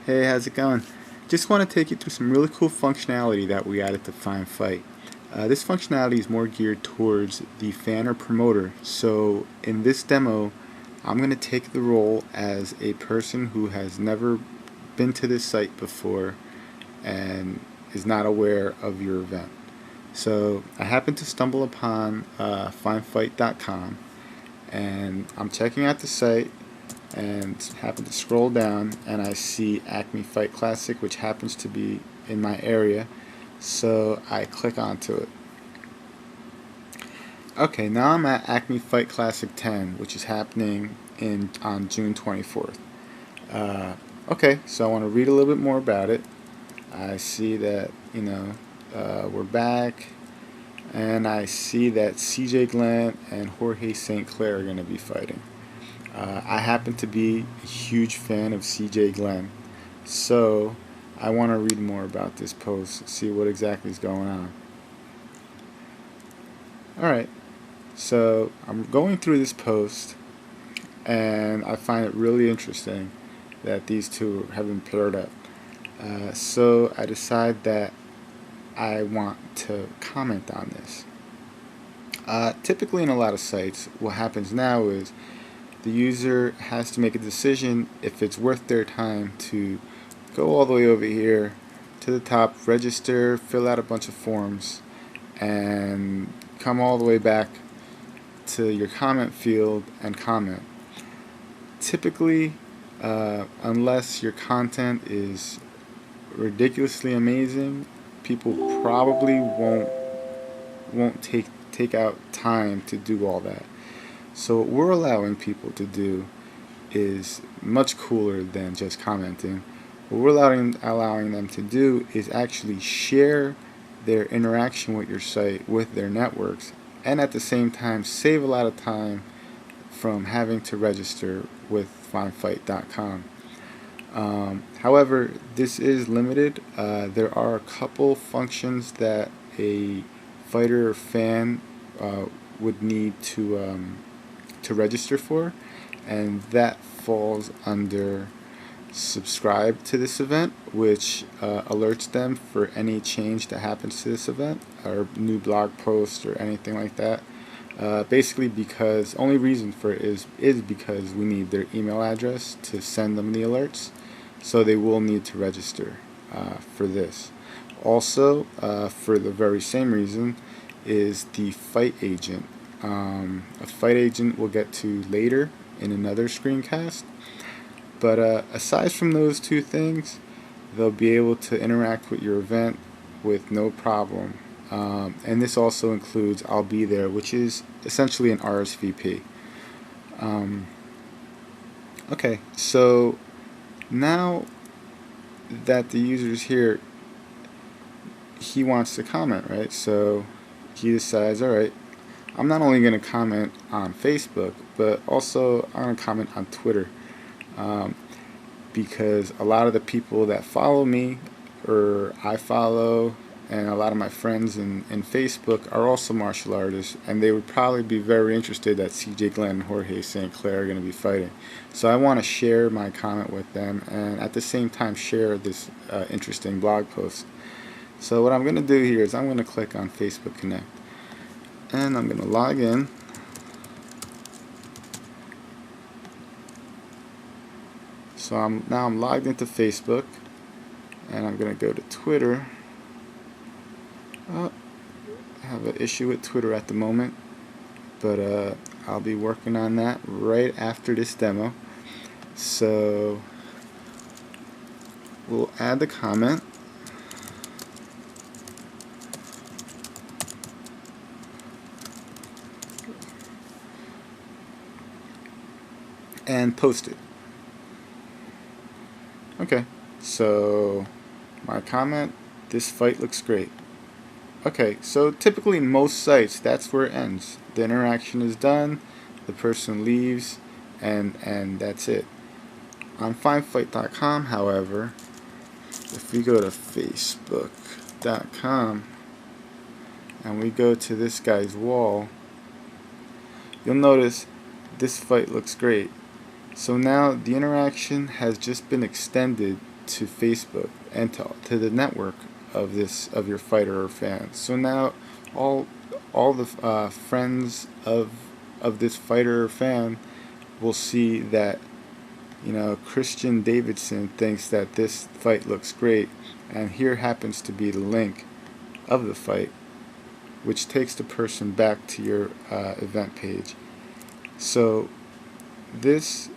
Hey, how's it going? Just want to take you through some really cool functionality that we added to Find Fight. This functionality is more geared towards the fan or promoter. So in this demo, I'm going to take the role as a person who has never been to this site before and is not aware of your event. So I happened to stumble upon findfight.com, and I'm checking out the site and happen to scroll down, and I see Acme Fight Classic, which happens to be in my area, so I click onto it. Okay, now I'm at Acme Fight Classic 10, which is happening on June 24th. Okay, so I want to read a little bit more about it. I see that, we're back, and I see that CJ Glenn and Jorge St. Clair are going to be fighting. I happen to be a huge fan of CJ Glenn, so I want to read more about this post, see what exactly is going on. Alright, so I'm going through this post, and I find it really interesting that these two have been paired up. So I decide that I want to comment on this. Typically in a lot of sites, what happens now is the user has to make a decision if it's worth their time to go all the way over here to the top, register, fill out a bunch of forms, and come all the way back to your comment field and comment. Typically, unless your content is ridiculously amazing, people probably won't take out time to do all that. So what we're allowing people to do is much cooler than just commenting. What we're allowing them to do is actually share their interaction with your site with their networks, and at the same time save a lot of time from having to register with findfight.com. However, this is limited. There are a couple functions that a fighter or fan would need to register for, and that falls under subscribe to this event, which alerts them for any change that happens to this event or new blog post or anything like that. Basically, because only reason for it is because we need their email address to send them the alerts, so they will need to register for this. Also, for the very same reason, is the fight agent. A fight agent we'll get to later in another screencast, but aside from those two things, they'll be able to interact with your event with no problem. And this also includes I'll be there, which is essentially an RSVP. Okay, so now that the user's here, he wants to comment, right? So he decides, alright, I'm not only going to comment on Facebook, but also I'm going to comment on Twitter, because a lot of the people that follow me, or I follow, and a lot of my friends in Facebook are also martial artists, and they would probably be very interested that CJ Glenn and Jorge St. Clair are going to be fighting. So I want to share my comment with them, and at the same time share this interesting blog post. So what I'm going to do here is I'm going to click on Facebook Connect, and I'm going to log in. So now I'm logged into Facebook, and I'm going to go to Twitter. I have an issue with Twitter at the moment, but I'll be working on that right after this demo. So we'll add the comment. And post it. Okay, so my comment, this fight looks great. Okay, so typically most sites, that's where it ends. The interaction is done, the person leaves, and that's it. On findfight.com, however, if we go to facebook.com and we go to this guy's wall, you'll notice this fight looks great. So now the interaction has just been extended to Facebook and to the network of your fighter or fan. So now all the friends of this fighter or fan will see that, you know, Christian Davidson thinks that this fight looks great, and here happens to be the link of the fight, which takes the person back to your event page. So this,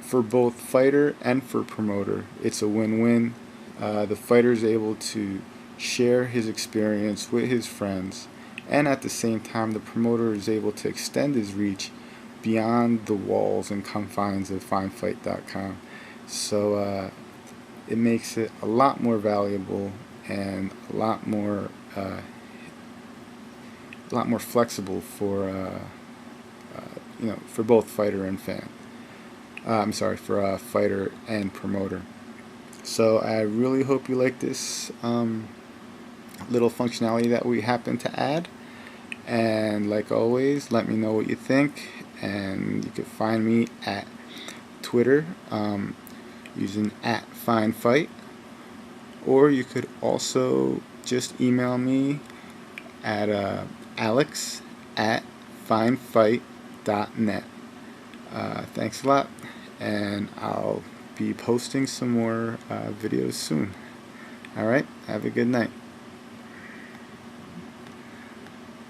for both fighter and for promoter, it's a win-win. The fighter is able to share his experience with his friends, and at the same time the promoter is able to extend his reach beyond the walls and confines of FineFight.com. So it makes it a lot more valuable and a lot more flexible for you know, for both fighter and fan. I'm sorry, for fighter and promoter. So I really hope you like this little functionality that we happen to add. And like always, let me know what you think. And you can find me at Twitter using @FineFight, or you could also just email me at alex@finefight.net. Thanks a lot, and I'll be posting some more videos soon. Alright, have a good night.